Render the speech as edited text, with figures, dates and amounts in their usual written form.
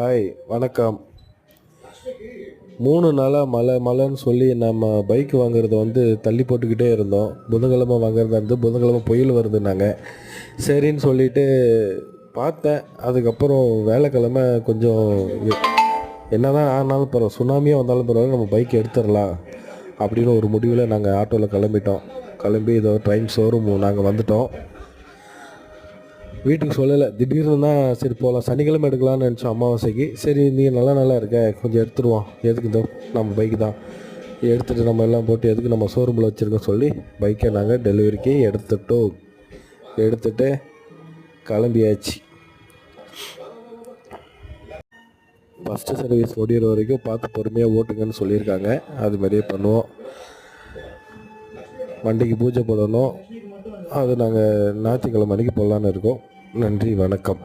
Hi, வணக்கம். 3 நாளாக மழைன்னு சொல்லி நம்ம பைக் வாங்குறத தள்ளி போட்டுக்கிட்டே இருந்தோம். புதன்கிழமை வாங்குறதா இருந்து புதன்கிழமை புயல் வருதுன்னாங்க. சரின்னு சொல்லிட்டு பார்த்தேன். அதுக்கப்புறம் வேலைக்கிழமை கொஞ்சம் என்னதான் ஆனாலும் பரவாயில்ல, சுனாமியாக வந்தாலும் பரவாயில்ல, நம்ம பைக் எடுத்துடலாம் அப்படின்னு ஒரு முடிவில் நாங்கள் ஆட்டோவில் கிளம்பிட்டோம். கிளம்பி இதோ ட்ரெயின் ஷோரூம் நாங்கள் வந்துட்டோம். வீட்டுக்கு சொல்லலை, திடீர்னு தான் சரி போகலாம், சனிக்கிழமை எடுக்கலாம்னு நினச்சோம் அமாவாசைக்கு. சரி நீ நல்லா இருக்க, கொஞ்சம் எடுத்துருவோம், எதுக்கு இதோ நம்ம பைக்கு தான் எடுத்துகிட்டு நம்ம எல்லாம் போட்டு எதுக்கு நம்ம ஷோரூமில் வச்சுருக்கோம் சொல்லி பைக்கை நாங்கள் டெலிவரிக்கு எடுத்துகிட்டு கிளம்பியாச்சு. ஃபஸ்ட்டு சர்வீஸ் முடிகிற வரைக்கும் பார்த்து பொறுமையாக ஓட்டுங்கன்னு சொல்லியிருக்காங்க. அது மாதிரியே பண்ணுவோம். வண்டிக்கு பூஜை போடணும். அது நாங்கள் ஞாயிற்றுக்கிழமை அன்றைக்கி போடலான்னு இருக்கோம். நன்றி, வணக்கம்.